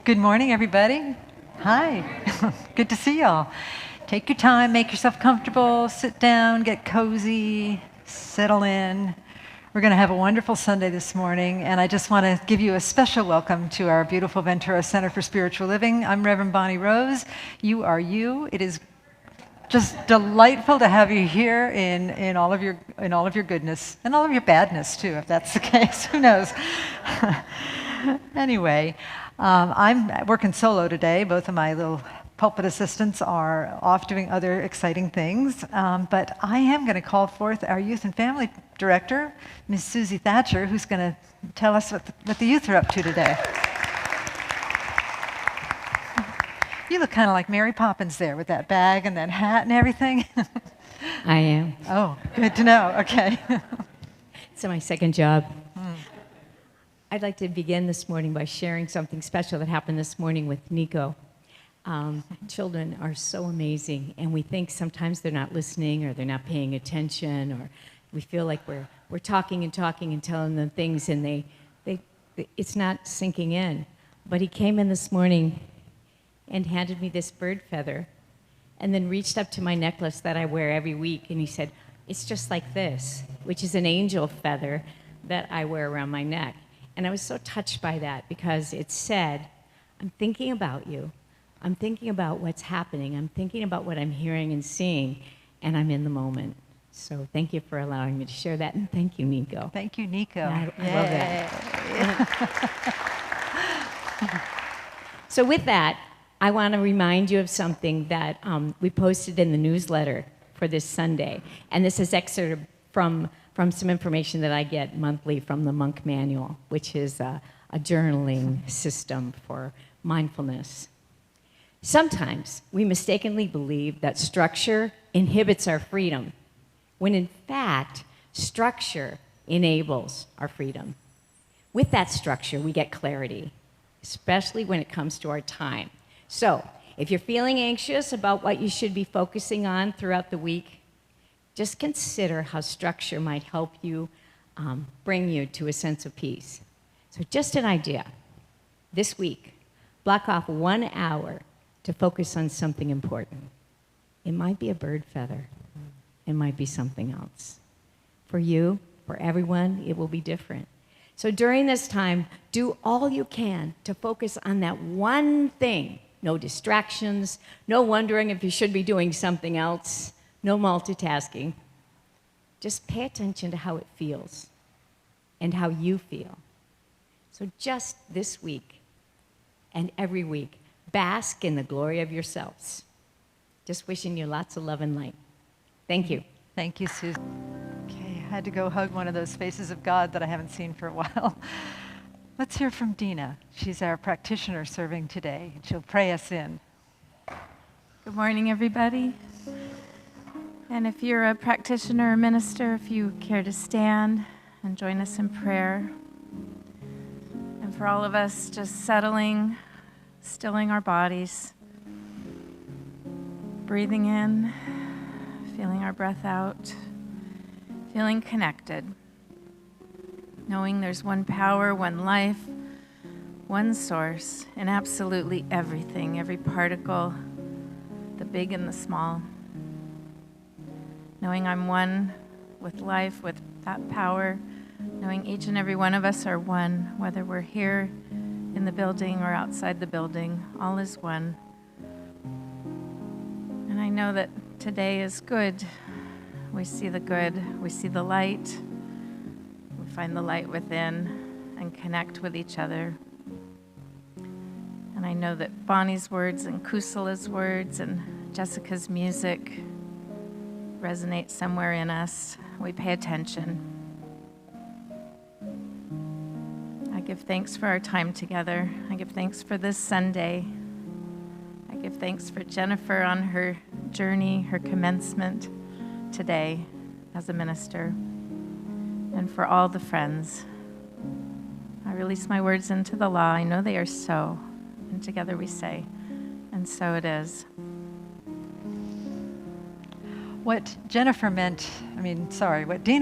Good morning, everybody. Hi. Good to see y'all. Take your time, make yourself comfortable, sit down, get cozy, settle in. We're going to have a wonderful Sunday this morning, and I just want to give you a special welcome to our beautiful Ventura Center for Spiritual Living. I'm Reverend Bonnie Rose. You are you. It is just delightful to have you here in all of your goodness and all of your badness too, if that's the case. Who knows? Anyway, I'm working solo today. Both of my little pulpit assistants are off doing other exciting things, but I am going to call forth our Youth and Family Director, Ms. Susie Thatcher, who's going to tell us what the youth are up to today. You look kind of like Mary Poppins there with that bag and that hat and everything. I am. Oh, good to know. Okay. It's my second job. I'd like to begin this morning by sharing something special that happened this morning with Nico. Children are so amazing, and we think sometimes they're not listening or they're not paying attention, or we feel like we're talking and telling them things, and it's not sinking in. But he came in this morning and handed me this bird feather, and then reached up to my necklace that I wear every week, and he said, "It's just like this," which is an angel feather that I wear around my neck. And I was so touched by that because it said, "I'm thinking about you. I'm thinking about what's happening. I'm thinking about what I'm hearing and seeing, and I'm in the moment." So thank you for allowing me to share that, and thank you, Nico. Thank you, Nico. I love that. So with that, I want to remind you of something that we posted in the newsletter for this Sunday. And this is excerpted from some information that I get monthly from the Monk Manual, which is a journaling system for mindfulness. Sometimes we mistakenly believe that structure inhibits our freedom, when in fact, structure enables our freedom. With that structure, we get clarity, especially when it comes to our time. So, if you're feeling anxious about what you should be focusing on throughout the week, just consider how structure might help you bring you to a sense of peace. So just an idea. This week, block off 1 hour to focus on something important. It might be a bird feather. It might be something else. For you, for everyone, it will be different. So during this time, do all you can to focus on that one thing. No distractions, no wondering if you should be doing something else, no multitasking. Just pay attention to how it feels and how you feel. So just this week and every week, bask in the glory of yourselves. Just wishing you lots of love and light. Thank you. Thank you, Susan. Okay, I had to go hug one of those faces of God that I haven't seen for a while. Let's hear from Dina. She's our practitioner serving today. She'll pray us in. Good morning, everybody. And if you're a practitioner or minister, if you care to stand and join us in prayer. And for all of us, just settling, stilling our bodies, breathing in, feeling our breath out, feeling connected, knowing there's one power, one life, one source in absolutely everything, every particle, the big and the small. Knowing I'm one with life, with that power, knowing each and every one of us are one, whether we're here in the building or outside the building, all is one. And I know that today is good. We see the good, we see the light, we find the light within and connect with each other. And I know that Bonnie's words and Kusala's words and Jessica's music resonate somewhere in us. We pay attention. I give thanks for our time together. I give thanks for this Sunday. I give thanks for Jennifer on her journey, her commencement today as a minister, and for all the friends. I release my words into the law. I know they are so, and together we say, and so it is. What Dina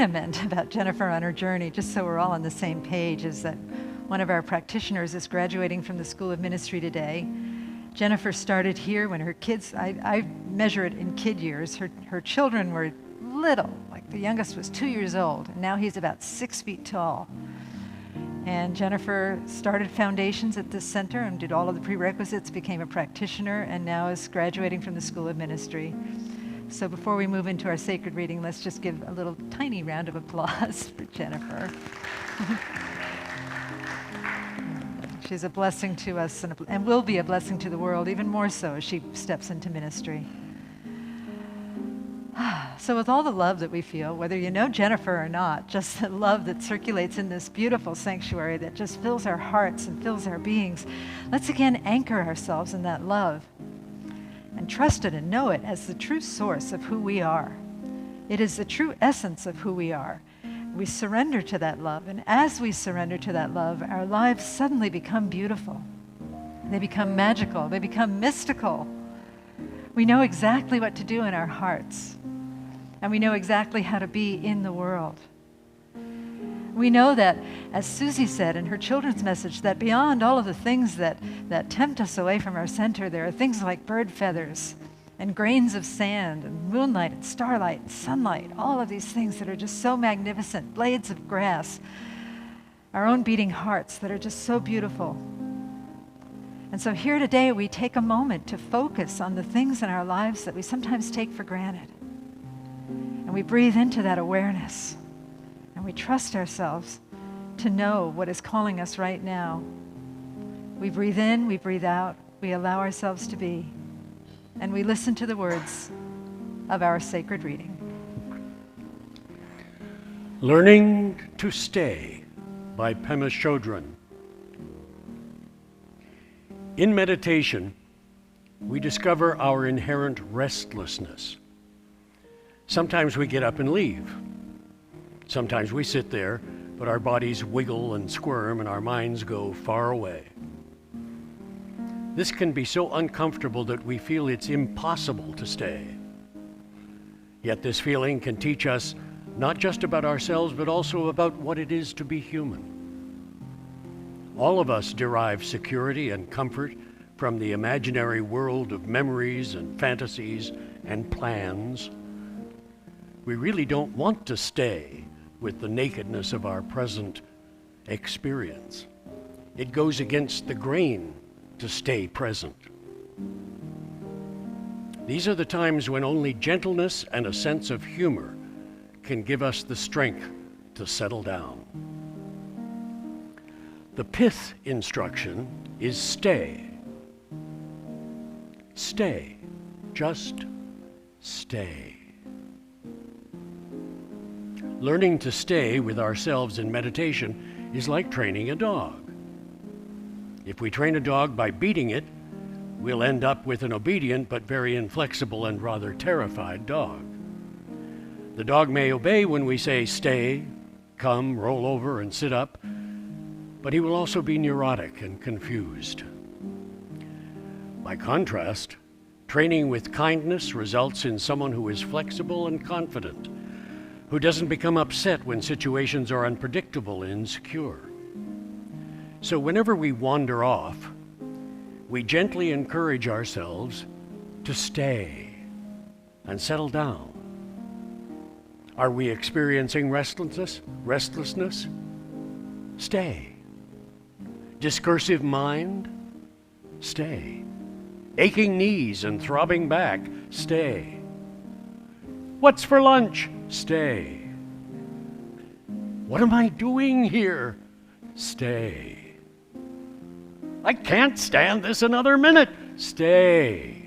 meant about Jennifer on her journey, just so we're all on the same page, is that One of our practitioners is graduating from the School of Ministry today. Jennifer started here when her kids, I measure it in kid years, her children were little, like the youngest was 2 years old, and now he's about 6 feet tall. And Jennifer started foundations at this center and did all of the prerequisites, became a practitioner, and now is graduating from the School of Ministry. So before we move into our sacred reading, let's just give a little tiny round of applause for Jennifer. She's a blessing to us and will be a blessing to the world, even more so as she steps into ministry. So with all the love that we feel, whether you know Jennifer or not, just the love that circulates in this beautiful sanctuary that just fills our hearts and fills our beings, let's again anchor ourselves in that love and trust it and know it as the true source of who we are. It is the true essence of who we are. We surrender to that love, and as we surrender to that love, our lives suddenly become beautiful. They become magical. They become mystical. We know exactly what to do in our hearts, and we know exactly how to be in the world. We know that, as Susie said in her children's message, that beyond all of the things that tempt us away from our center, there are things like bird feathers and grains of sand and moonlight and starlight and sunlight, all of these things that are just so magnificent, blades of grass, our own beating hearts that are just so beautiful. And so here today we take a moment to focus on the things in our lives that we sometimes take for granted. And we breathe into that awareness, and we trust ourselves to know what is calling us right now. We breathe in, we breathe out, we allow ourselves to be, and we listen to the words of our sacred reading. Learning to Stay by Pema Chodron. In meditation, we discover our inherent restlessness. Sometimes we get up and leave. Sometimes we sit there, but our bodies wiggle and squirm and our minds go far away. This can be so uncomfortable that we feel it's impossible to stay. Yet this feeling can teach us not just about ourselves, but also about what it is to be human. All of us derive security and comfort from the imaginary world of memories and fantasies and plans. We really don't want to stay with the nakedness of our present experience. It goes against the grain to stay present. These are the times when only gentleness and a sense of humor can give us the strength to settle down. The pith instruction is stay. Stay. Just stay. Learning to stay with ourselves in meditation is like training a dog. If we train a dog by beating it, we'll end up with an obedient but very inflexible and rather terrified dog. The dog may obey when we say stay, come, roll over, and sit up, but he will also be neurotic and confused. By contrast, training with kindness results in someone who is flexible and confident, who doesn't become upset when situations are unpredictable and insecure. So whenever we wander off, we gently encourage ourselves to stay and settle down. Are we experiencing restlessness? Stay. Discursive mind? Stay. Aching knees and throbbing back? Stay. What's for lunch? Stay. What am I doing here? Stay. I can't stand this another minute. Stay.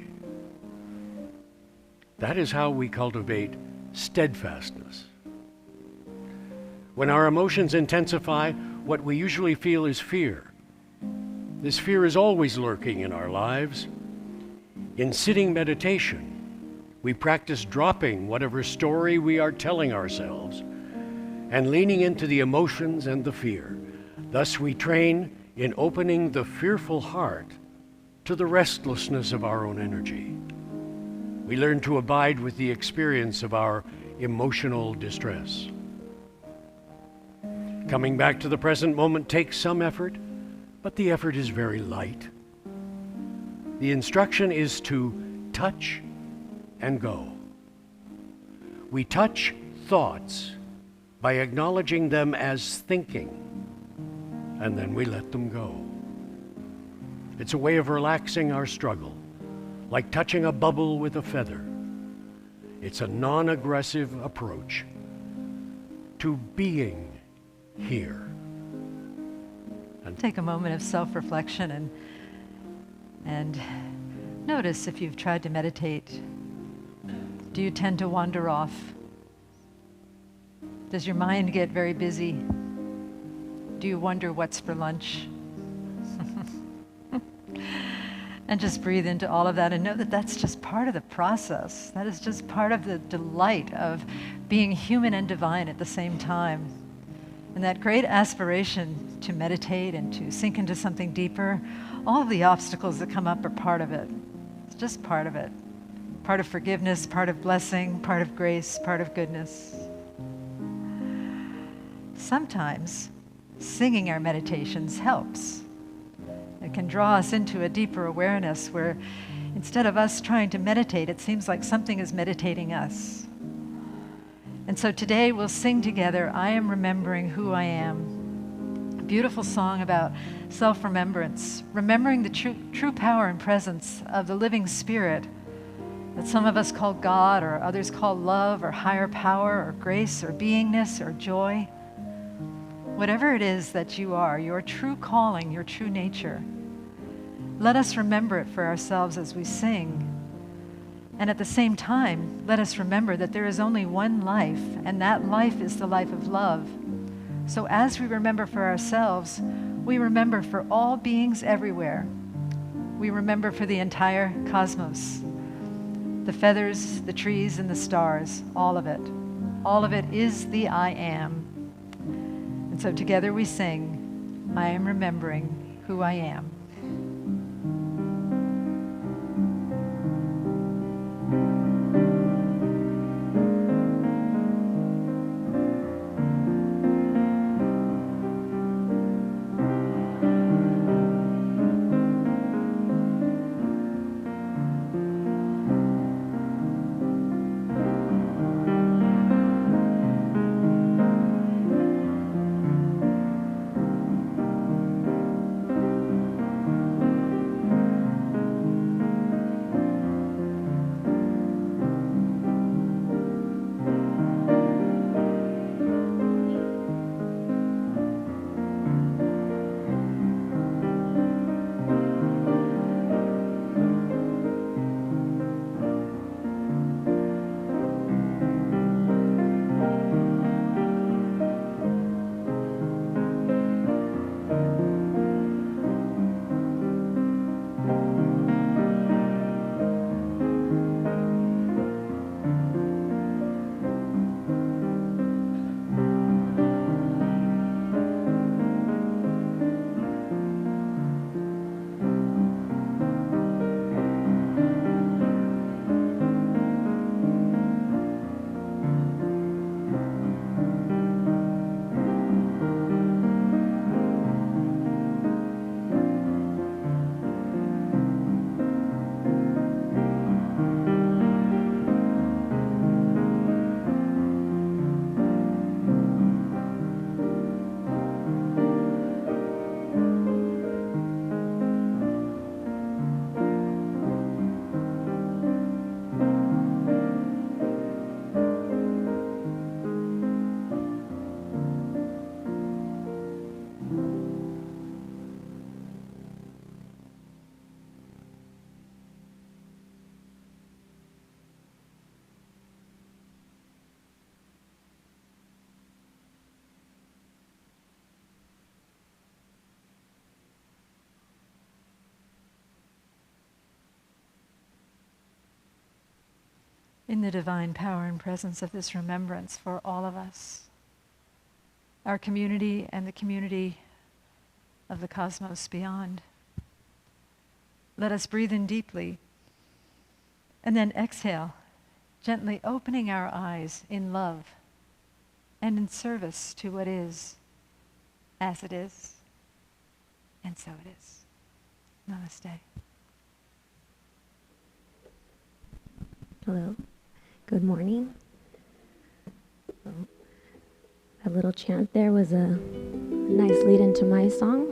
That is how we cultivate steadfastness. When our emotions intensify, what we usually feel is fear. This fear is always lurking in our lives. In sitting meditation, we practice dropping whatever story we are telling ourselves and leaning into the emotions and the fear. Thus we train in opening the fearful heart to the restlessness of our own energy. We learn to abide with the experience of our emotional distress. Coming back to the present moment takes some effort, but the effort is very light. The instruction is to touch and go. We touch thoughts by acknowledging them as thinking, and then we let them go. It's a way of relaxing our struggle, like touching a bubble with a feather. It's a non-aggressive approach to being here. Take a moment of self-reflection and notice if you've tried to meditate. Do you tend to wander off? Does your mind get very busy? Do you wonder what's for lunch? And just breathe into all of that and know that that's just part of the process. That is just part of the delight of being human and divine at the same time. And that great aspiration to meditate and to sink into something deeper, all of the obstacles that come up are part of it. It's just part of it. Part of forgiveness, part of blessing, part of grace, part of goodness. Sometimes singing our meditations helps. It can draw us into a deeper awareness where instead of us trying to meditate, it seems like something is meditating us. And so today we'll sing together, I Am Remembering Who I Am. A beautiful song about self-remembrance, remembering the true power and presence of the living spirit that some of us call God or others call love or higher power or grace or beingness or joy. Whatever it is that you are, your true calling, your true nature, let us remember it for ourselves as we sing. And at the same time, let us remember that there is only one life, and that life is the life of love. So as we remember for ourselves, we remember for all beings everywhere. We remember for the entire cosmos, the feathers, the trees, and the stars, all of it. All of it is the I Am. And so together we sing, I am remembering who I am. In the divine power and presence of this remembrance for all of us, our community and the community of the cosmos beyond. Let us breathe in deeply and then exhale, gently opening our eyes in love and in service to what is. as it is, and so it is. Namaste. Hello. Good morning. A little chant there was a nice lead into my song.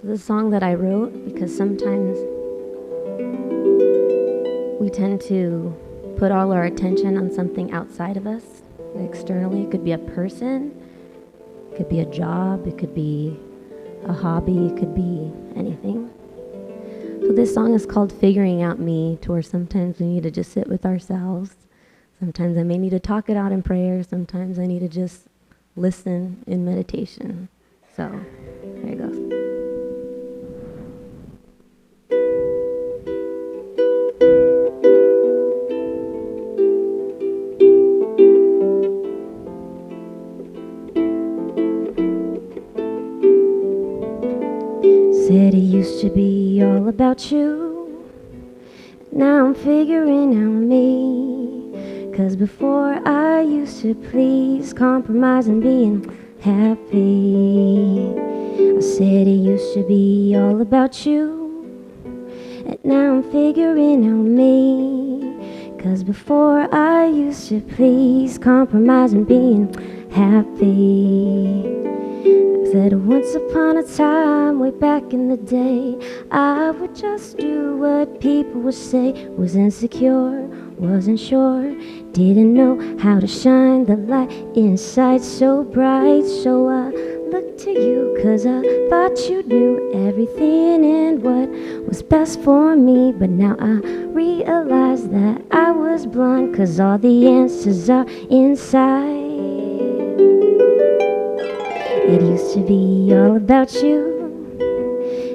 So the song that I wrote, because sometimes we tend to put all our attention on something outside of us, externally. It could be a person, it could be a job, it could be a hobby, it could be anything. So this song is called Figuring Out Me, to where sometimes we need to just sit with ourselves. Sometimes I may need to talk it out in prayer. Sometimes I need to just listen in meditation. So, here it goes. Said it used to be all about you. Now I'm figuring out me. 'Cause before I used to please, compromise and being happy. I said it used to be all about you. And now I'm figuring out me. 'Cause before I used to please, compromise and being happy. Said once upon a time, way back in the day, I would just do what people would say. Was insecure, wasn't sure, didn't know how to shine the light inside so bright. So I looked to you, 'cause I thought you knew everything and what was best for me. But now I realize that I was blind, 'cause all the answers are inside. It used to be all about you,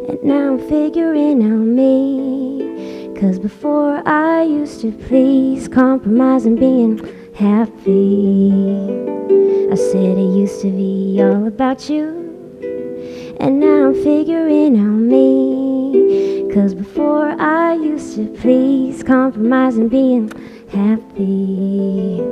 and now I'm figuring out me. 'Cause before I used to please, compromise and being happy. I said it used to be all about you, and now I'm figuring out me. 'Cause before I used to please, compromise and being happy.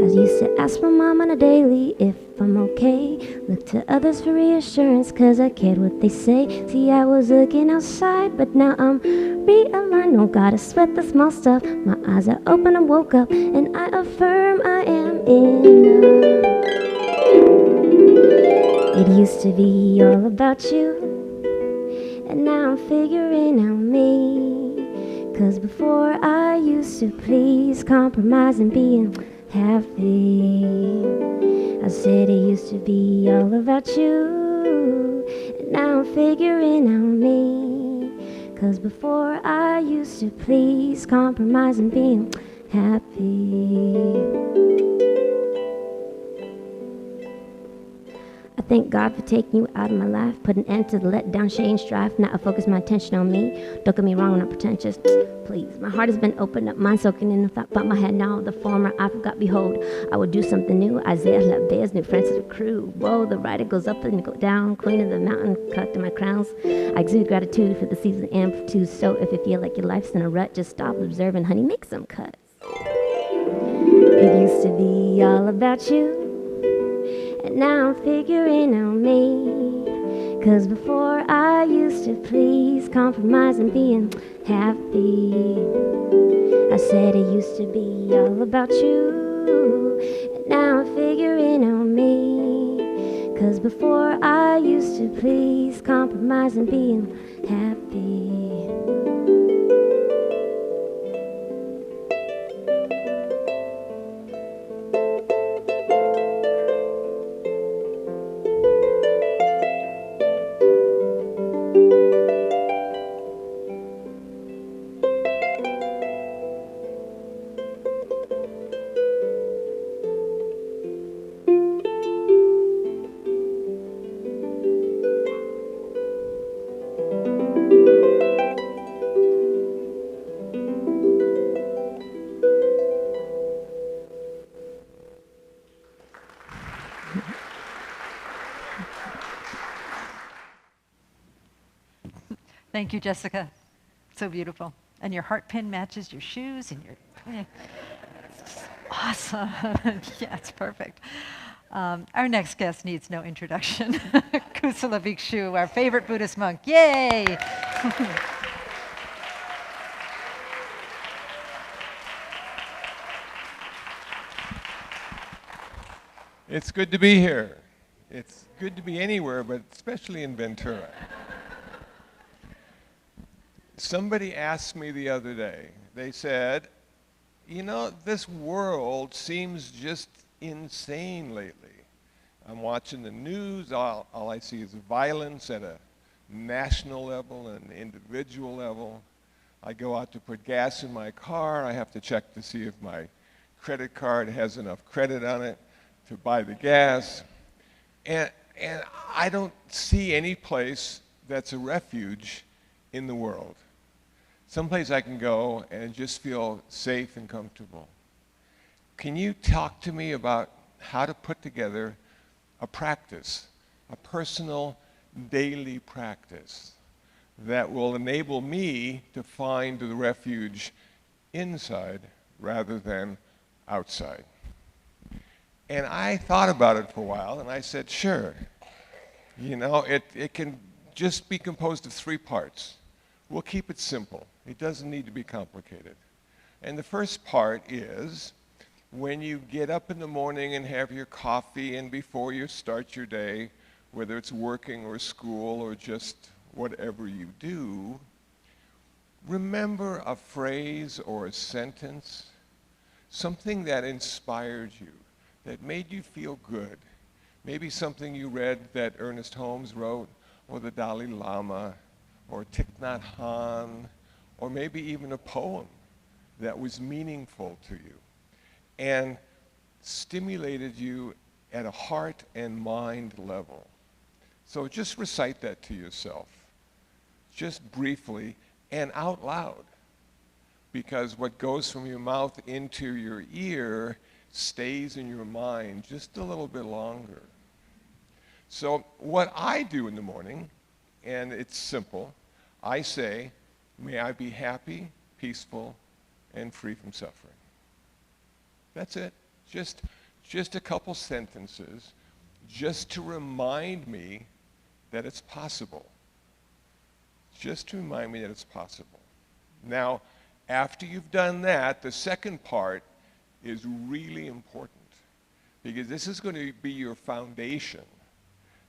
I used to ask my mom on a daily if I'm okay. Look to others for reassurance, 'cause I cared what they say. See, I was looking outside, but now I'm realigned. Don't gotta sweat the small stuff. My eyes are open, I woke up, and I affirm I am enough. It used to be all about you, and now I'm figuring out me. 'Cause before I used to please, compromise and being happy. I said it used to be all about you, and now I'm figuring out me. 'Cause before I used to please, compromise and being happy. I thank God for taking you out of my life, put an end to the letdown, shame, strife. Now I focus my attention on me. Don't get me wrong, I'm not pretentious. Please, my heart has been opened up, mind soaking in the thought about my head now. The former I forgot, behold, I will do something new. Isaiah left Bears, new friends to the crew. Whoa, the rider goes up and go down. Queen of the mountain, collecting my crowns. I exude gratitude for the season amplitude. So if you feel like your life's in a rut, just stop observing, honey, make some cuts. It used to be all about you, and now I'm figuring out me. 'Cause before I used to please, compromise and being happy. I said it used to be all about you, and now I'm figuring out me. 'Cause before I used to please, compromise and being happy. Thank you, Jessica. So beautiful. And your heart pin matches your shoes and your... It's awesome. Yeah, it's perfect. Our next guest needs no introduction. Kusala Bhikshu, our favorite Buddhist monk. Yay! It's good to be here. It's good to be anywhere, but especially in Ventura. Somebody asked me the other day, they said, you know, this world seems just insane lately. I'm watching the news, all I see is violence at a national level and an individual level. I go out to put gas in my car, I have to check to see if my credit card has enough credit on it to buy the gas. And I don't see any place that's a refuge in the world. Someplace I can go and just feel safe and comfortable. Can you talk to me about how to put together a practice, a personal daily practice that will enable me to find the refuge inside rather than outside? And I thought about it for a while, and I said, sure. You know, it can just be composed of 3 parts. We'll keep it simple. It doesn't need to be complicated. And the first part is when you get up in the morning and have your coffee, and before you start your day, whether it's working or school or just whatever you do, remember a phrase or a sentence, something that inspired you, that made you feel good. Maybe something you read that Ernest Holmes wrote, or the Dalai Lama, or Thich Nhat Hanh, or maybe even a poem that was meaningful to you and stimulated you at a heart and mind level. So just recite that to yourself, just briefly and out loud, because what goes from your mouth into your ear stays in your mind just a little bit longer. So what I do in the morning, and it's simple, I say, may I be happy, peaceful, and free from suffering. That's it. Just a couple sentences, just to remind me that it's possible. Just to remind me that it's possible. Now, after you've done that, the second part is really important, because this is going to be your foundation.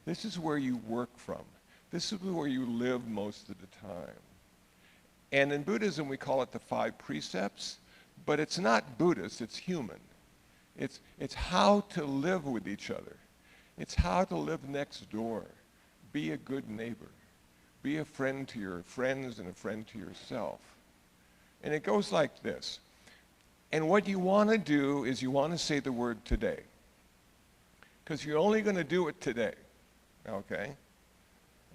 This is where you work from. This is where you live most of the time. And in Buddhism, we call it the 5 precepts, but it's not Buddhist, it's human. It's how to live with each other. It's how to live next door. Be a good neighbor. Be a friend to your friends and a friend to yourself. And it goes like this. And what you want to do is you want to say the word today, because you're only going to do it today, okay?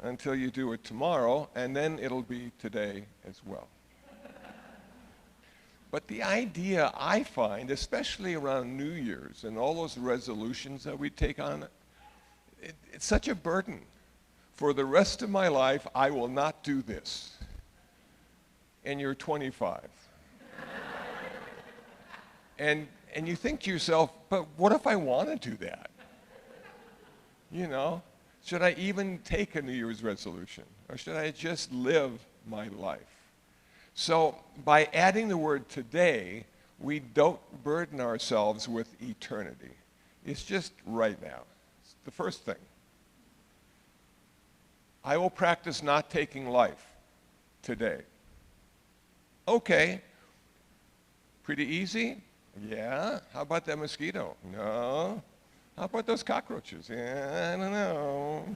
Until you do it tomorrow, and then it'll be today as well. But the idea I find, especially around New Year's and all those resolutions that we take on, it's such a burden. For the rest of my life, I will not do this. And you're 25. And you think to yourself, but what if I want to do that? You know, should I even take a New Year's resolution? Or should I just live my life? So by adding the word today, we don't burden ourselves with eternity. It's just right now. It's the first thing. I will practice not taking life today. Okay. Pretty easy? Yeah. How about that mosquito? No. How about those cockroaches? Yeah, I don't know.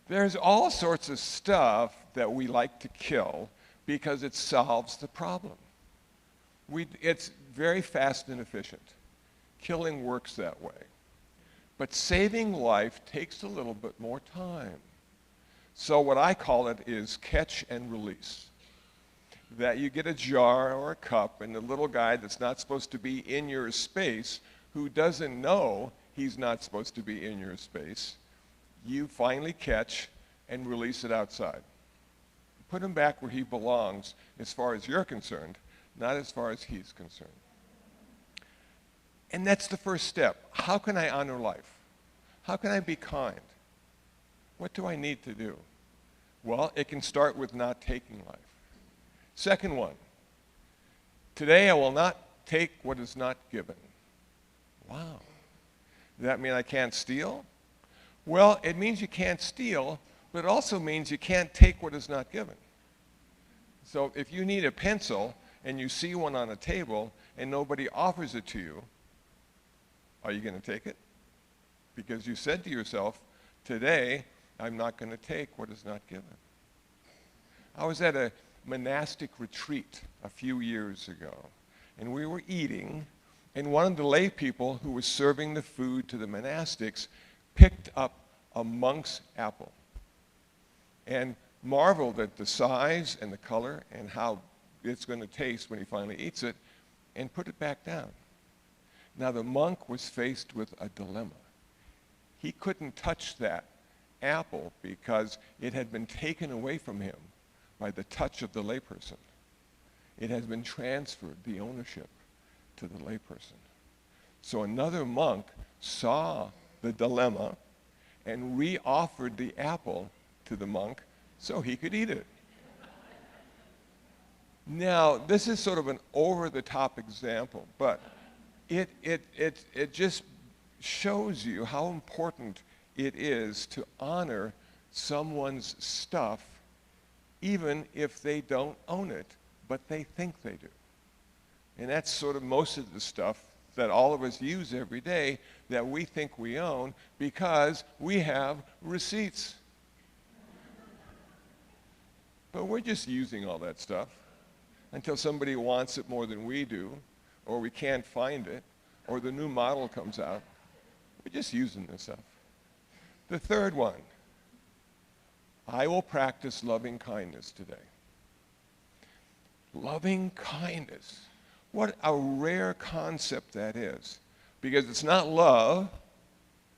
There's all sorts of stuff that we like to kill because it solves the problem. It's very fast and efficient. Killing works that way. But saving life takes a little bit more time. So what I call it is catch and release. That you get a jar or a cup, and the little guy that's not supposed to be in your space, who doesn't know he's not supposed to be in your space, you finally catch and release it outside. Put him back where he belongs as far as you're concerned, not as far as he's concerned. And that's the first step. How can I honor life? How can I be kind? What do I need to do? Well, it can start with not taking life. Second one, today I will not take what is not given. Wow. Does that mean I can't steal? Well, it means you can't steal, but it also means you can't take what is not given. So if you need a pencil and you see one on a table and nobody offers it to you, are you going to take it? Because you said to yourself, today I'm not going to take what is not given. I was at a monastic retreat a few years ago, and we were eating, and one of the lay people who was serving the food to the monastics picked up a monk's apple and marveled at the size and the color and how it's going to taste when he finally eats it, and put it back down. Now the monk was faced with a dilemma. He couldn't touch that apple because it had been taken away from him by the touch of the layperson. It has been transferred, the ownership, to the layperson. So another monk saw the dilemma and re-offered the apple to the monk so he could eat it. Now, this is sort of an over-the-top example, but it just shows you how important it is to honor someone's stuff even if they don't own it, but they think they do. And that's sort of most of the stuff that all of us use every day that we think we own because we have receipts. But we're just using all that stuff until somebody wants it more than we do, or we can't find it, or the new model comes out. We're just using this stuff. The third one, I will practice loving kindness today. Loving kindness. What a rare concept that is. Because it's not love,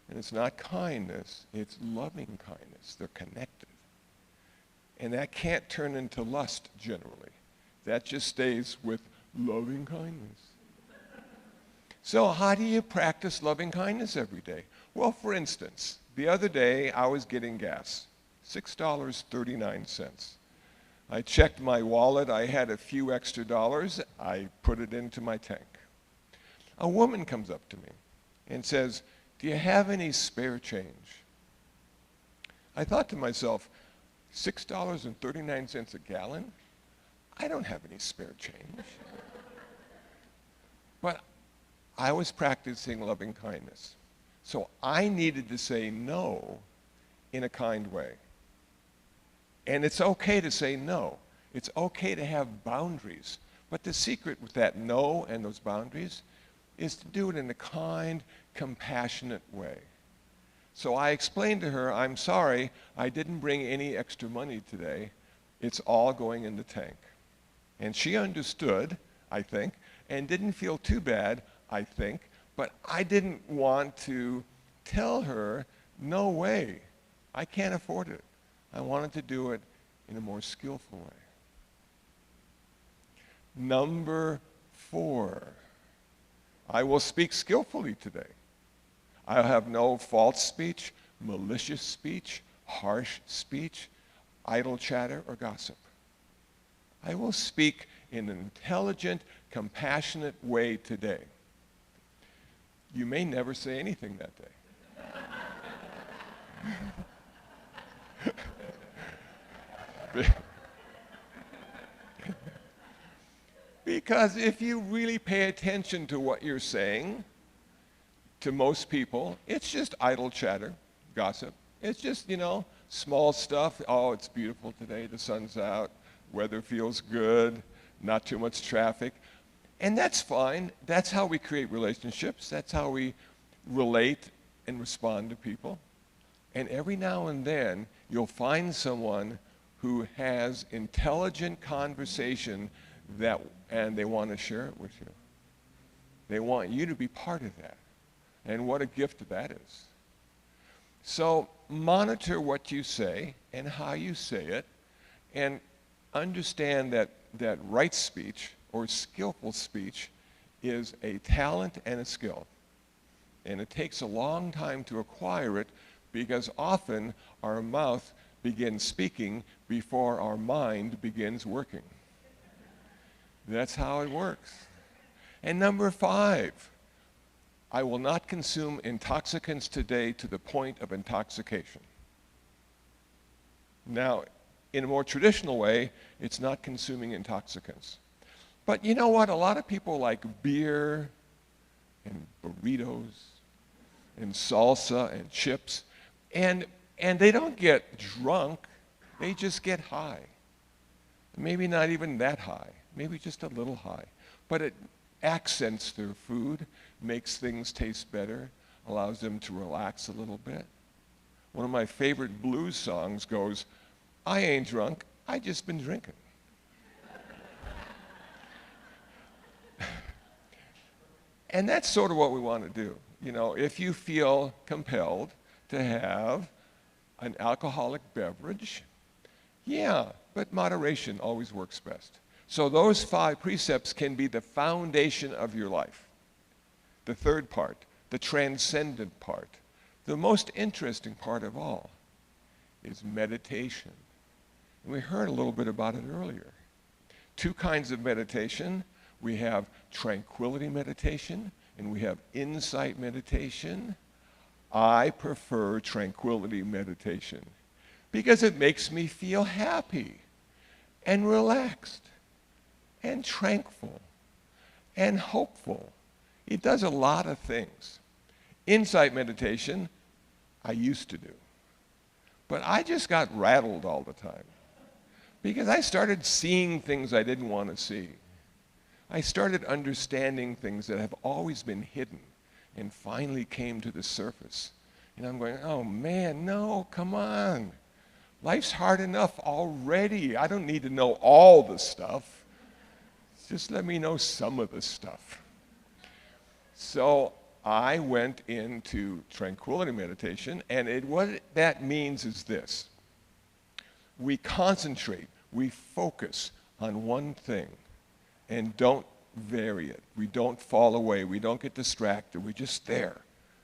and it's not kindness, it's loving kindness. They're connected. And that can't turn into lust generally. That just stays with loving kindness. So how do you practice loving kindness every day? Well, for instance, the other day I was getting gas, $6.39. I checked my wallet. I had a few extra dollars. I put it into my tank. A woman comes up to me and says, "Do you have any spare change?" I thought to myself, $6.39 a gallon? I don't have any spare change. But I was practicing loving kindness. So I needed to say no in a kind way. And it's okay to say no. It's okay to have boundaries. But the secret with that no and those boundaries is to do it in a kind, compassionate way. So I explained to her, I'm sorry, I didn't bring any extra money today. It's all going in the tank. And she understood, I think, and didn't feel too bad, I think, but I didn't want to tell her, no way, I can't afford it. I wanted to do it in a more skillful way. Number 4, I will speak skillfully today. I'll have no false speech, malicious speech, harsh speech, idle chatter, or gossip. I will speak in an intelligent, compassionate way today. You may never say anything that day. Because if you really pay attention to what you're saying, to most people, it's just idle chatter, gossip. It's just, small stuff. Oh, it's beautiful today, the sun's out, weather feels good, not too much traffic. And that's fine. That's how we create relationships. That's how we relate and respond to people. And every now and then, you'll find someone who has intelligent conversation and they want to share it with you. They want you to be part of that. And what a gift that is. So monitor what you say and how you say it, and understand that right speech or skillful speech is a talent and a skill. And it takes a long time to acquire it because often our mouth begins speaking before our mind begins working. That's how it works. And number 5, I will not consume intoxicants today to the point of intoxication. Now, in a more traditional way, it's not consuming intoxicants. But you know what? A lot of people like beer and burritos and salsa and chips, and they don't get drunk, they just get high. Maybe not even that high, maybe just a little high. But it accents their food, makes things taste better, allows them to relax a little bit. One of my favorite blues songs goes, "I ain't drunk, I just been drinking." And that's sort of what we want to do. You know, if you feel compelled to have an alcoholic beverage, yeah, but moderation always works best. So those 5 precepts can be the foundation of your life. The third part, the transcendent part, the most interesting part of all, is meditation. And we heard a little bit about it earlier. 2 kinds of meditation. We have tranquility meditation and we have insight meditation. I prefer tranquility meditation because it makes me feel happy and relaxed and tranquil and hopeful. It does a lot of things. Insight meditation, I used to do. But I just got rattled all the time because I started seeing things I didn't want to see. I started understanding things that have always been hidden and finally came to the surface. And I'm going, oh man, no, come on. Life's hard enough already. I don't need to know all the stuff. Just let me know some of the stuff. So I went into tranquility meditation, and what that means is this. We concentrate, we focus on one thing and don't vary it. We don't fall away, we don't get distracted, we're just there.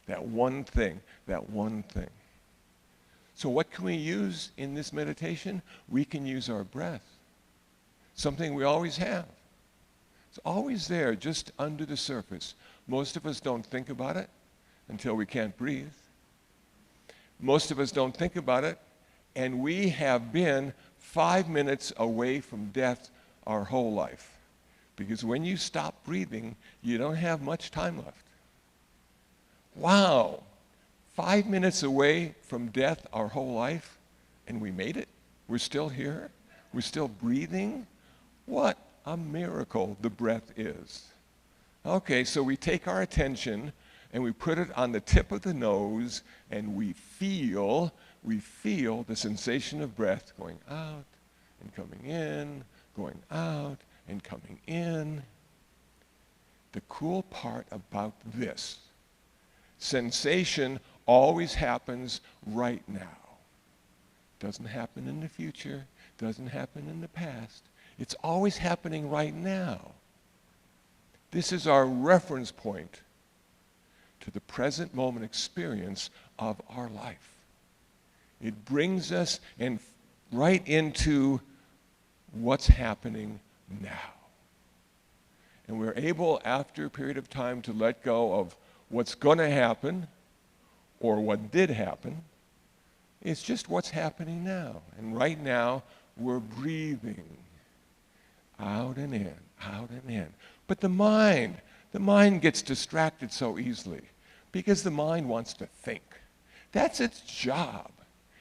That one thing, that one thing. So what can we use in this meditation? We can use our breath, something we always have. It's always there, just under the surface. Most of us don't think about it until we can't breathe. Most of us don't think about it, and we have been 5 minutes away from death our whole life. Because when you stop breathing, you don't have much time left. Wow, 5 minutes away from death our whole life, and we made it? We're still here? We're still breathing? What a miracle the breath is. Okay, so we take our attention and we put it on the tip of the nose, and we feel the sensation of breath going out and coming in, going out and coming in. The cool part about this, sensation always happens right now. Doesn't happen in the future, doesn't happen in the past. It's always happening right now. This is our reference point to the present moment experience of our life. It brings us right into what's happening now. And we're able, after a period of time, to let go of what's going to happen or what did happen. It's just what's happening now. And right now, we're breathing out and in, out and in. But the mind gets distracted so easily because the mind wants to think. That's its job.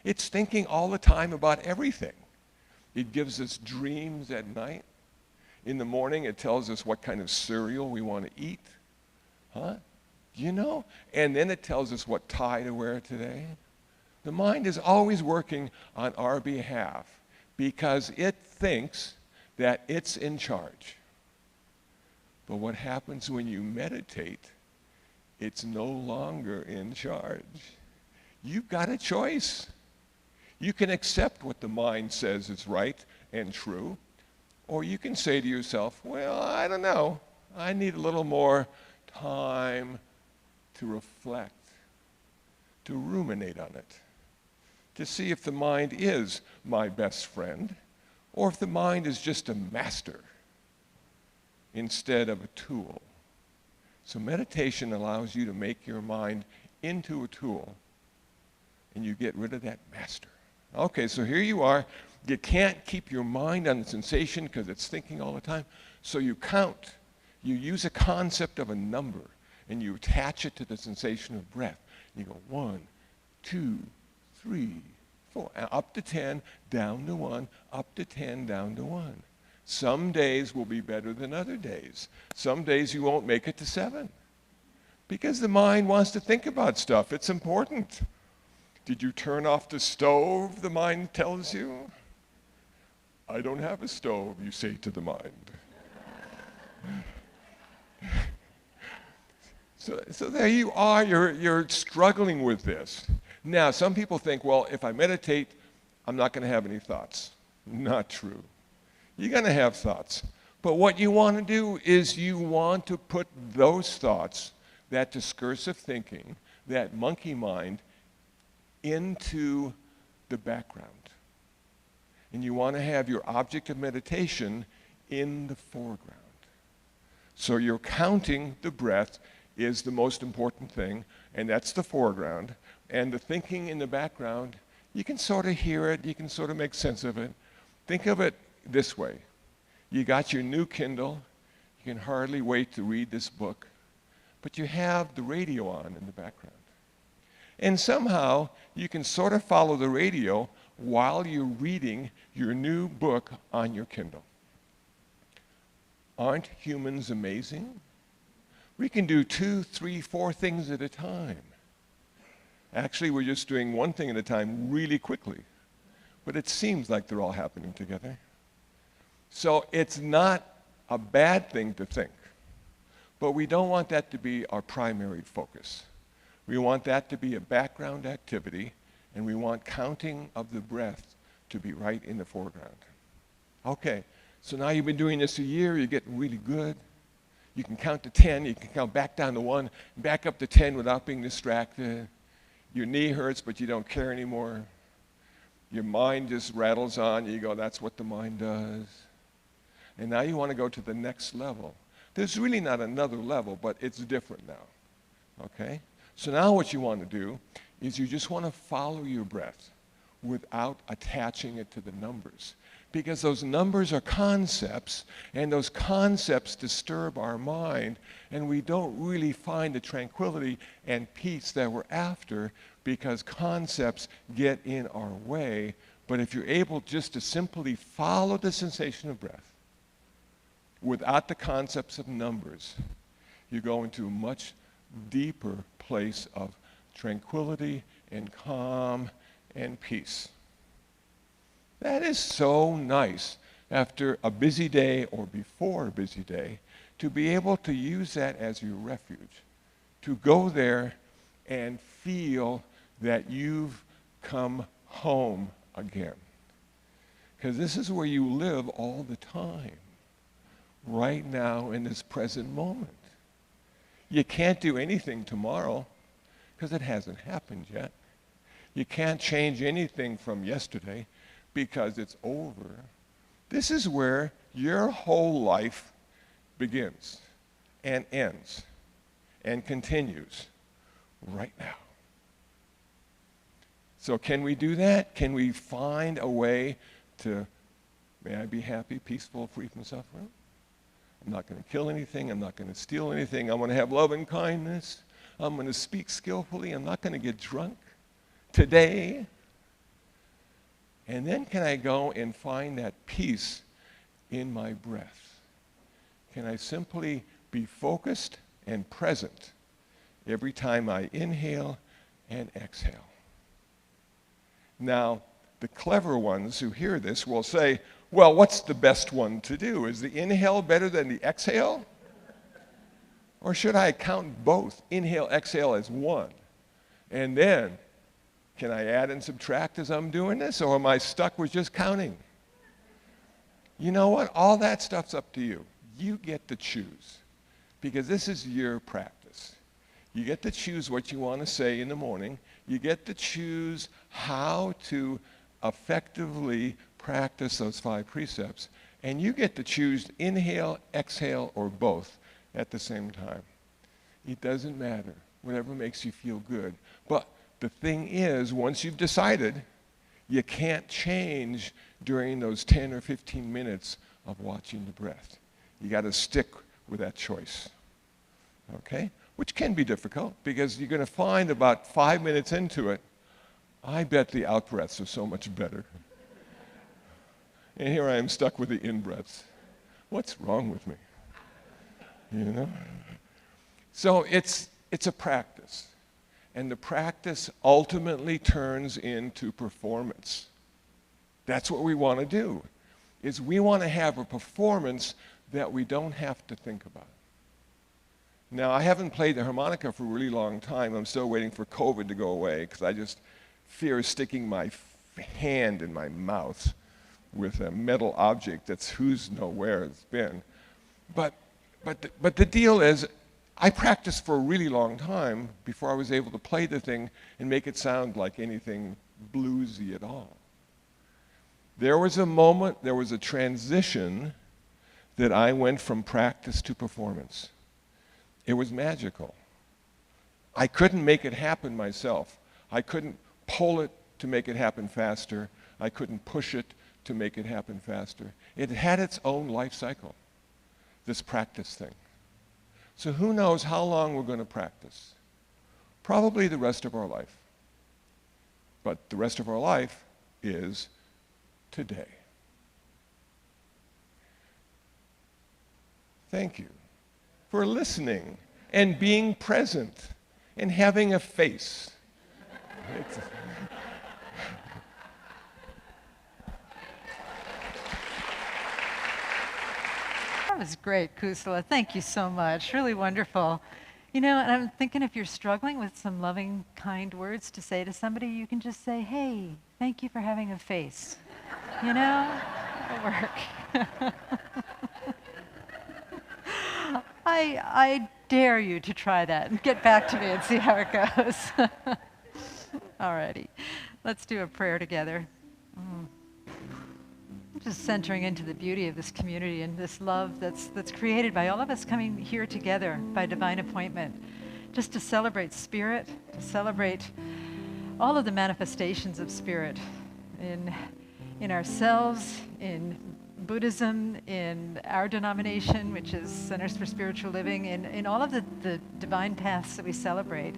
It's thinking all the time about everything. It gives us dreams at night. In the morning, it tells us what kind of cereal we want to eat. Huh? You know? And then it tells us what tie to wear today. The mind is always working on our behalf because it thinks that it's in charge. But what happens when you meditate, it's no longer in charge. You've got a choice. You can accept what the mind says is right and true, or you can say to yourself, well, I don't know. I need a little more time to reflect, to ruminate on it, to see if the mind is my best friend or if the mind is just a master instead of a tool. So meditation allows you to make your mind into a tool, and you get rid of that master. Okay, so here you are. You can't keep your mind on the sensation because it's thinking all the time. So you count. You use a concept of a number, and you attach it to the sensation of breath. You go 1, 2, 3, 4, up to 10, down to 1, up to 10, down to 1. Some days will be better than other days. Some days you won't make it to 7 because the mind wants to think about stuff. It's important. Did you turn off the stove, the mind tells you? I don't have a stove, you say to the mind. So there you are, you're struggling with this. Now, some people think, well, if I meditate, I'm not going to have any thoughts. Not true. You're going to have thoughts. But what you want to do is you want to put those thoughts, that discursive thinking, that monkey mind, into the background. And you want to have your object of meditation in the foreground. So you're counting the breath is the most important thing, and that's the foreground. And the thinking in the background, you can sort of hear it, you can sort of make sense of it. Think of it this way. You got your new Kindle, you can hardly wait to read this book, but you have the radio on in the background. And somehow you can sort of follow the radio while you're reading your new book on your Kindle. Aren't humans amazing? We can do 2, 3, 4 things at a time. Actually, we're just doing one thing at a time really quickly, but it seems like they're all happening together. So it's not a bad thing to think, but we don't want that to be our primary focus. We want that to be a background activity, and we want counting of the breath to be right in the foreground. Okay, so now you've been doing this a year, you're getting really good. You can count to 10, you can count back down to 1, back up to 10 without being distracted. Your knee hurts, but you don't care anymore. Your mind just rattles on, you go, that's what the mind does. And now you want to go to the next level. There's really not another level, but it's different now, okay? So now what you want to do is you just want to follow your breath without attaching it to the numbers. Because those numbers are concepts, and those concepts disturb our mind, and we don't really find the tranquility and peace that we're after because concepts get in our way. But if you're able just to simply follow the sensation of breath without the concepts of numbers, you go into a much deeper place of tranquility and calm and peace. That is so nice after a busy day or before a busy day to be able to use that as your refuge, to go there and feel that you've come home again. Because this is where you live all the time, right now in this present moment. You can't do anything tomorrow because it hasn't happened yet. You can't change anything from yesterday because it's over. This is where your whole life begins and ends and continues right now. So can we do that? Can we find a way to, may I be happy, peaceful, free from suffering? I'm not going to kill anything. I'm not going to steal anything. I'm going to have love and kindness. I'm going to speak skillfully. I'm not going to get drunk today. And then can I go and find that peace in my breath? Can I simply be focused and present every time I inhale and exhale? Now, the clever ones who hear this will say, well, what's the best one to do? Is the inhale better than the exhale? Or should I count both, inhale, exhale as one? And then, can I add and subtract as I'm doing this? Or am I stuck with just counting? You know what? All that stuff's up to you. You get to choose. because this is your practice. You get to choose what you want to say in the morning. You get to choose how to effectively practice those 5 precepts. And you get to choose inhale, exhale, or both at the same time. It doesn't matter, whatever makes you feel good. But the thing is, once you've decided, you can't change during those 10 or 15 minutes of watching the breath. You got to stick with that choice, okay? Which can be difficult, because you're going to find about 5 minutes into it, I bet the out-breaths are so much better. And here I am stuck with the in-breaths. What's wrong with me? You know? So it's a practice. And the practice ultimately turns into performance. That's what we want to do, is we want to have a performance that we don't have to think about. Now, I haven't played the harmonica for a really long time. I'm still waiting for COVID to go away, because I just fear sticking my hand in my mouth with a metal object that's who's know where it's been. But the deal is, I practiced for a really long time before I was able to play the thing and make it sound like anything bluesy at all. There was a moment, there was a transition that I went from practice to performance. It was magical. I couldn't make it happen myself. I couldn't pull it to make it happen faster. I couldn't push it to make it happen faster. It had its own life cycle, this practice thing. So who knows how long we're going to practice? Probably the rest of our life. But the rest of our life is today. Thank you for listening and being present and having a face. That was great, Kusala. Thank you so much. Really wonderful. You know, and I'm thinking if you're struggling with some loving, kind words to say to somebody, you can just say, hey, thank you for having a face. You know, it'll work. I dare you to try that and get back to me and see how it goes. Alrighty, let's do a prayer together. Just centering into the beauty of this community and this love that's created by all of us coming here together by divine appointment, just to celebrate spirit, to celebrate all of the manifestations of spirit in ourselves, in Buddhism, in our denomination, which is Centers for Spiritual Living, in all of the divine paths that we celebrate.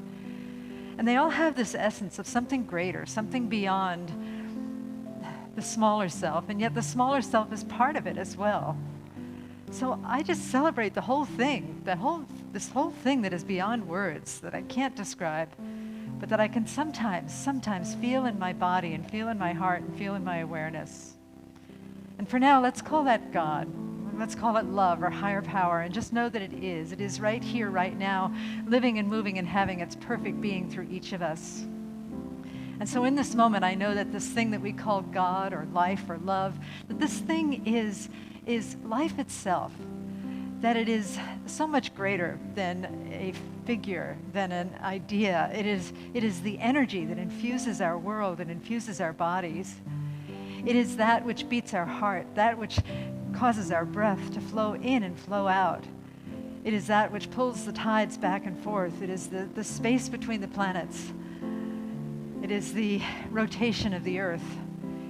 And they all have this essence of something greater, something beyond the smaller self, and yet the smaller self is part of it as well. So I just celebrate the whole thing, this whole thing that is beyond words, that I can't describe, but that I can sometimes feel in my body and feel in my heart and feel in my awareness. And for now, let's call that God. Let's call it love or higher power, and just know that it is. It is right here, right now, living and moving and having its perfect being through each of us. And so in this moment, I know that this thing that we call God or life or love, that this thing is life itself, that it is so much greater than a figure, than an idea. It is the energy that infuses our world and infuses our bodies. It is that which beats our heart, that which causes our breath to flow in and flow out. It is that which pulls the tides back and forth. It is the space between the planets. It is the rotation of the earth.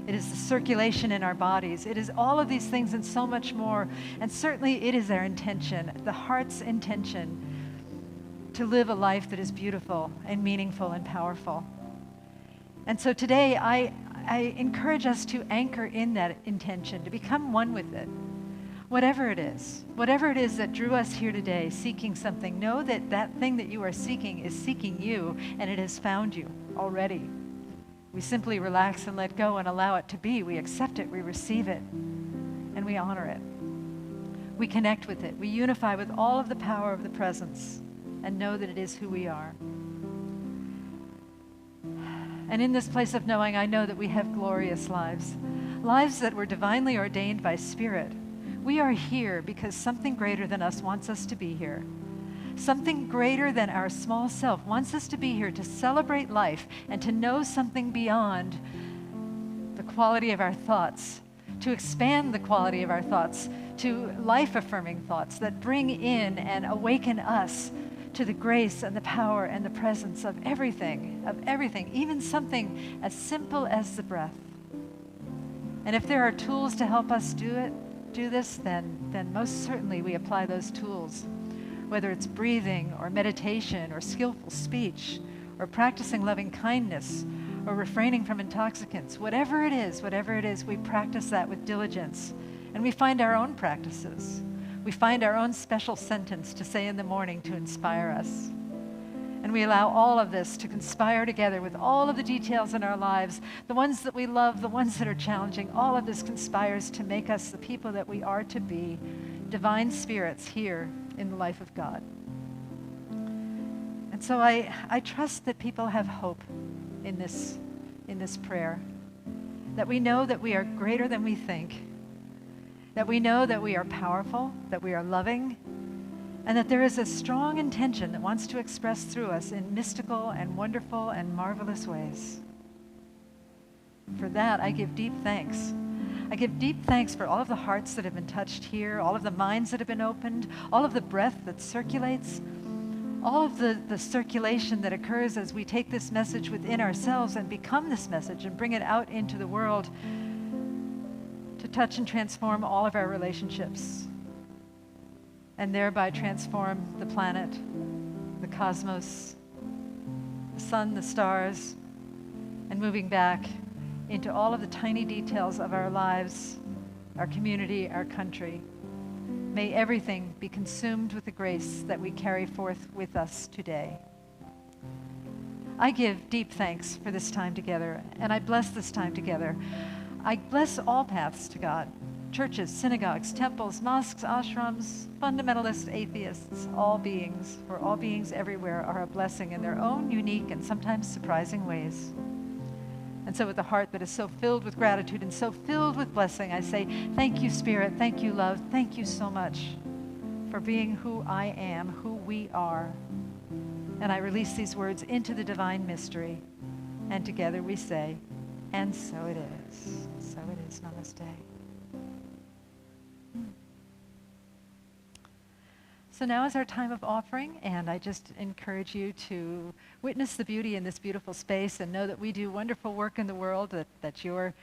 It is the circulation in our bodies. It is all of these things and so much more. And certainly it is our intention, the heart's intention, to live a life that is beautiful and meaningful and powerful. And so today I encourage us to anchor in that intention, to become one with it. Whatever it is that drew us here today, seeking something, know that that thing that you are seeking is seeking you, and it has found you already. We simply relax and let go and allow it to be. We accept it, we receive it, and we honor it. We connect with it. We unify with all of the power of the presence and know that it is who we are. And in this place of knowing, I know that we have glorious lives, lives that were divinely ordained by Spirit. We are here because something greater than us wants us to be here. Something greater than our small self wants us to be here to celebrate life and to know something beyond the quality of our thoughts, to expand the quality of our thoughts to life-affirming thoughts that bring in and awaken us to the grace and the power and the presence of everything, even something as simple as the breath. And if there are tools to help us do this, then most certainly we apply those tools, whether it's breathing or meditation or skillful speech or practicing loving kindness or refraining from intoxicants. Whatever it is, we practice that with diligence. And we find our own practices. We find our own special sentence to say in the morning to inspire us. And we allow all of this to conspire together with all of the details in our lives, the ones that we love, the ones that are challenging. All of this conspires to make us the people that we are to be, divine spirits here in the life of God. And so I trust that people have hope in this prayer, that we know that we are greater than we think, that we know that we are powerful, that we are loving, and that there is a strong intention that wants to express through us in mystical and wonderful and marvelous ways. For that, I give deep thanks. I give deep thanks for all of the hearts that have been touched here, all of the minds that have been opened, all of the breath that circulates, all of the circulation that occurs as we take this message within ourselves and become this message and bring it out into the world to touch and transform all of our relationships, and thereby transform the planet, the cosmos, the sun, the stars, and moving back into all of the tiny details of our lives, our community, our country. May everything be consumed with the grace that we carry forth with us today. I give deep thanks for this time together, and I bless this time together. I bless all paths to God, churches, synagogues, temples, mosques, ashrams, fundamentalists, atheists, all beings, for all beings everywhere are a blessing in their own unique and sometimes surprising ways. And so with a heart that is so filled with gratitude and so filled with blessing, I say, thank you, Spirit, thank you, love, thank you so much for being who I am, who we are. And I release these words into the divine mystery. And together we say, and so it is. So it is. Namaste. So now is our time of offering, and I just encourage you to witness the beauty in this beautiful space and know that we do wonderful work in the world, that your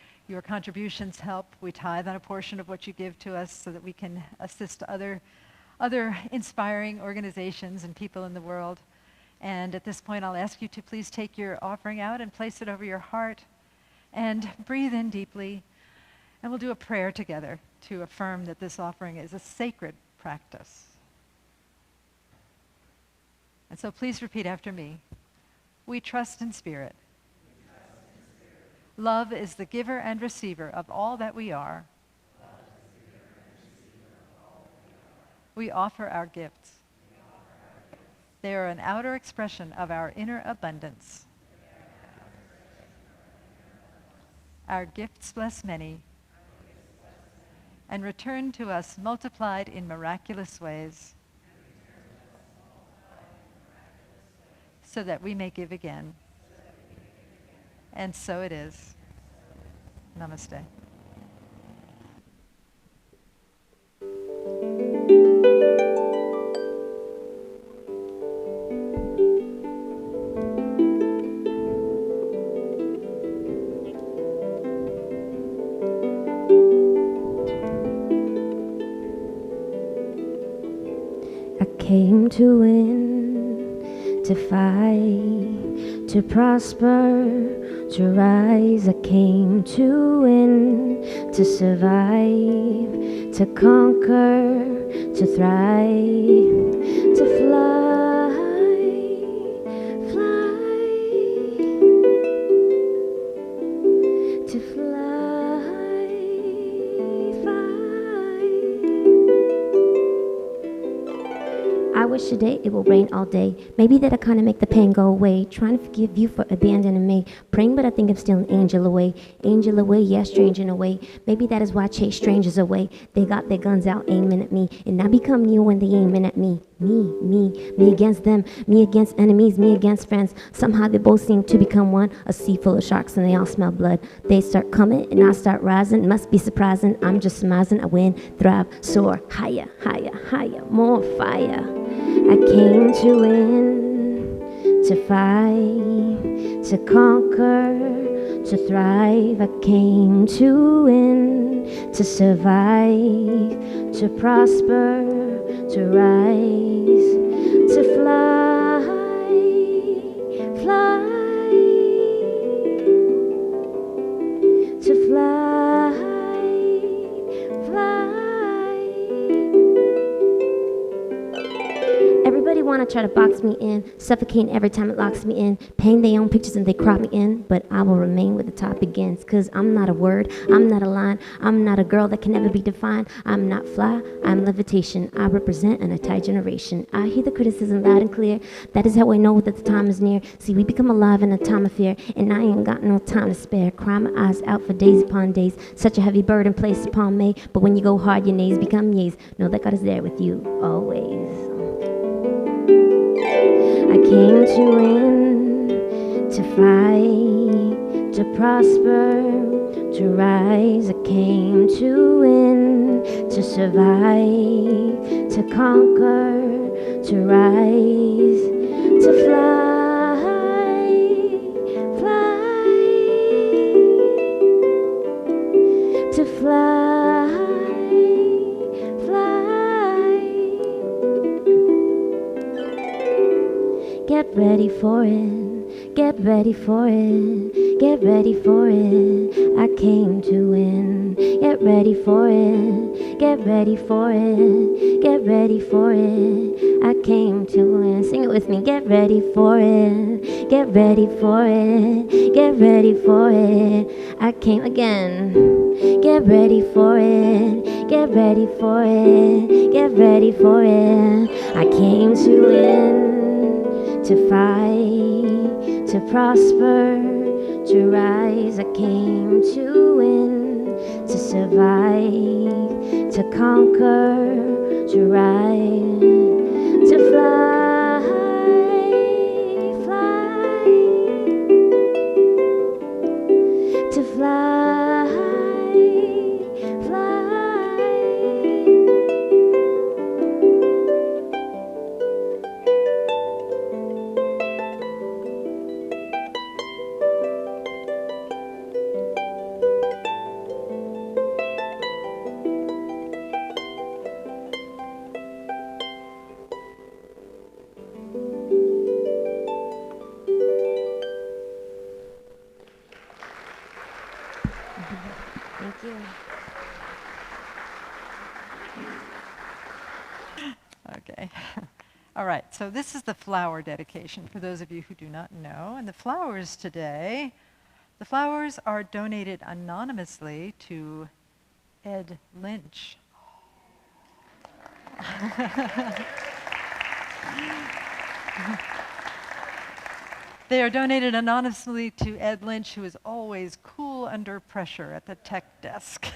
contributions help. We tithe on a portion of what you give to us so that we can assist other inspiring organizations and people in the world. And at this point, I'll ask you to please take your offering out and place it over your heart and breathe in deeply. And we'll do a prayer together to affirm that this offering is a sacred practice. And so please repeat after me. We trust in Spirit. Love is the giver and receiver of all that we are. We offer our gifts. They are an outer expression of our inner abundance. Our gifts bless many and return to us multiplied in miraculous ways, so that we may give again. And so it is. Namaste. I came to win, to fight, to prosper, to rise. I came to win, to survive, to conquer, to thrive, to fly, to fly, fly. I wish yesterday, it will rain all day. Maybe that'll kind of make the pain go away. Trying to forgive you for abandoning me. Praying, but I think I'm still an angel away. Angel away, yeah, strange in a way. Maybe that is why I chase strangers away. They got their guns out aiming at me, and I become you when they aiming at me. Me against them, me against enemies, me against friends. Somehow they both seem to become one. A sea full of sharks and they all smell blood. They start coming and I start rising. Must be surprising, I'm just surmising. I win, thrive, soar, higher, higher, higher, more fire. I came to win, to fight, to conquer, to thrive. I came to win, to survive, to prosper, to rise, to fly, fly, to fly, fly. Everybody wanna try to box me in, suffocating every time it locks me in, paint their own pictures and they crop me in, but I will remain where the top begins, cause I'm not a word, I'm not a line, I'm not a girl that can never be defined, I'm not fly, I'm levitation, I represent an entire generation. I hear the criticism loud and clear, that is how I know that the time is near. See, we become alive in a time of fear, and I ain't got no time to spare. Cry my eyes out for days upon days, such a heavy burden placed upon me, but when you go hard, your nays become yays. Know that God is there with you always. I came to win, to fight, to prosper, to rise. I came to win, to survive, to conquer, to rise, to fly, fly, to fly, fly. Get ready for it, get ready for it, get ready for it. I came to win. Get ready for it, get ready for it, get ready for it. I came to win. Sing it with me. Get ready for it, get ready for it, get ready for it. I came again. Get ready for it, get ready for it, get ready for it. I came to win, to fight, to prosper, to rise. I came to win, to survive, to conquer, to rise, to fly, fly, to fly, fly. Thank you. Okay. All right, so this is the flower dedication for those of you who do not know. And the flowers today, the flowers are donated anonymously to Ed Lynch. They are donated anonymously to Ed Lynch, who is always cool under pressure at the tech desk.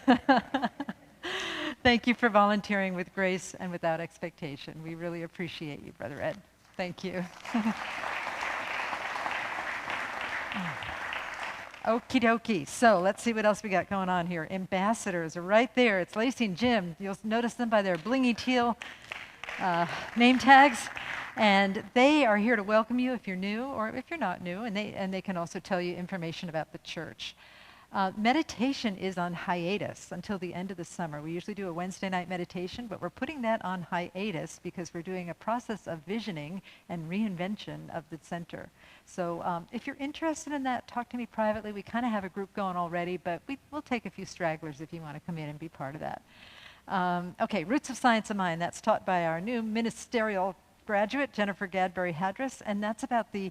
Thank you for volunteering with grace and without expectation. We really appreciate you, Brother Ed. Thank you. Okie dokie. So let's see what else we got going on here. Ambassadors are right there. It's Lacey and Jim. You'll notice them by their blingy teal name tags. And they are here to welcome you if you're new or if you're not new, and they can also tell you information about the church. Meditation is on hiatus until the end of the summer. We usually do a Wednesday night meditation, but we're putting that on hiatus because we're doing a process of visioning and reinvention of the center. So if you're interested in that, talk to me privately. We kind of have a group going already, but we'll take a few stragglers if you want to come in and be part of that. Okay, Roots of Science of Mind. That's taught by our new ministerial graduate, Jennifer Gadbury-Hadris, and that's about the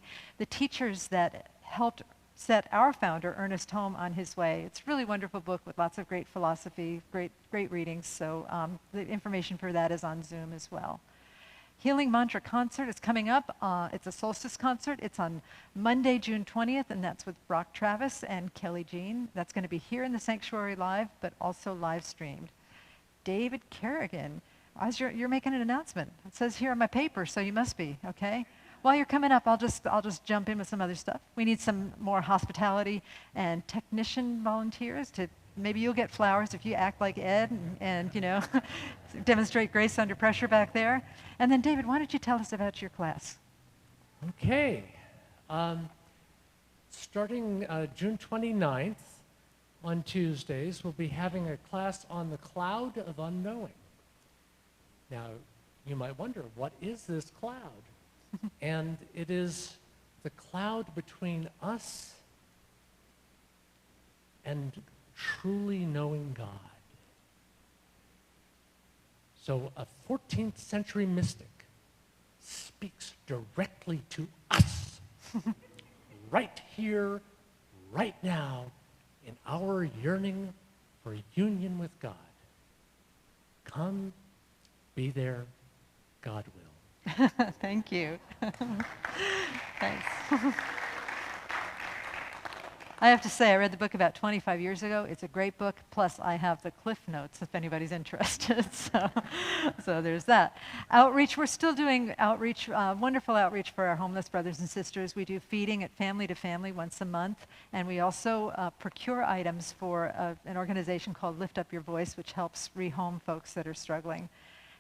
teachers that helped set our founder, Ernest Holm, on his way. It's a really wonderful book with lots of great philosophy, great readings, so the information for that is on Zoom as well. Healing Mantra concert is coming up. It's a solstice concert. It's on Monday, June 20th, and that's with Brock Travis and Kelly Jean. That's going to be here in the sanctuary live, but also live streamed. David Kerrigan, you're making an announcement. It says here on my paper, so you must be, okay? While you're coming up, I'll just jump in with some other stuff. We need some more hospitality and technician volunteers to. Maybe you'll get flowers if you act like Ed and you know, demonstrate grace under pressure back there. And then, David, why don't you tell us about your class? Okay. Starting June 29th on Tuesdays, we'll be having a class on the cloud of unknowing. Now, you might wonder, what is this cloud? And it is the cloud between us and truly knowing God. So a 14th century mystic speaks directly to us, right here, right now, in our yearning for union with God. Come, be there, God will. Thank you. Thanks. I have to say, I read the book about 25 years ago. It's a great book, plus I have the cliff notes if anybody's interested. So there's that. Outreach, we're still doing outreach, wonderful outreach for our homeless brothers and sisters. We do feeding at Family to Family once a month, and we also procure items for an organization called Lift Up Your Voice, which helps rehome folks that are struggling.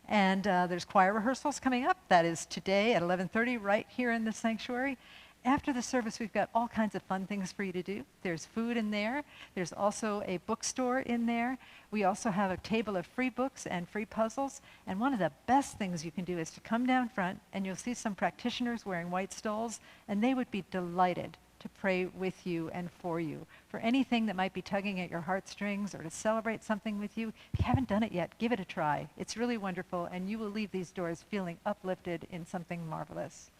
And there's choir rehearsals coming up. That is today at 11:30 right here in the sanctuary. After the service, we've got all kinds of fun things for you to do. There's food in there. There's also a bookstore in there. We also have a table of free books and free puzzles. And one of the best things you can do is to come down front, and you'll see some practitioners wearing white stoles, and they would be delighted to pray with you and for you for anything that might be tugging at your heartstrings, or to celebrate something with you. If you haven't done it yet, give it a try. It's really wonderful, and you will leave these doors feeling uplifted in something marvelous.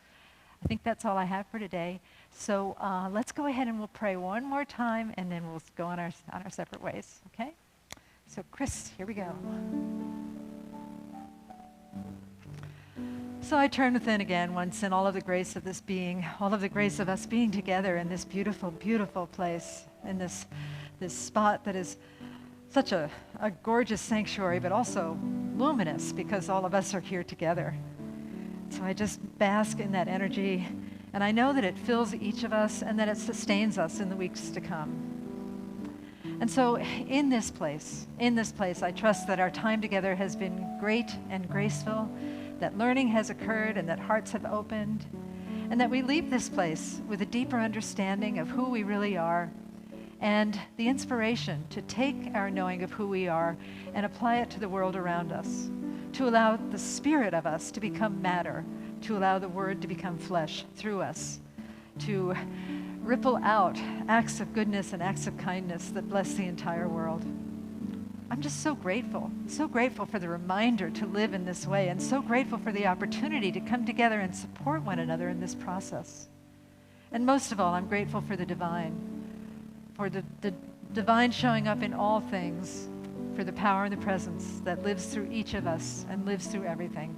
I think that's all I have for today. So let's go ahead and we'll pray one more time, and then we'll go on our separate ways, okay? So Chris, here we go. So I turn within again once in all of the grace of this being, all of the grace of us being together in this beautiful, beautiful place, in this spot that is such a gorgeous sanctuary, but also luminous because all of us are here together. So I just bask in that energy, and I know that it fills each of us and that it sustains us in the weeks to come. And so in this place, I trust that our time together has been great and graceful, that learning has occurred and that hearts have opened, and that we leave this place with a deeper understanding of who we really are and the inspiration to take our knowing of who we are and apply it to the world around us, to allow the spirit of us to become matter, to allow the word to become flesh through us, to ripple out acts of goodness and acts of kindness that bless the entire world. I'm just so grateful for the reminder to live in this way, and so grateful for the opportunity to come together and support one another in this process. And most of all, I'm grateful for the divine, for the divine showing up in all things, for the power and the presence that lives through each of us and lives through everything.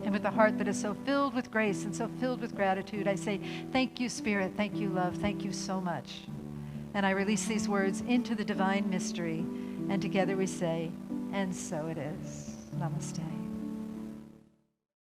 And with a heart that is so filled with grace and so filled with gratitude, I say, thank you, Spirit, thank you, love, thank you so much. And I release these words into the divine mystery, and together we say, and so it is. Namaste.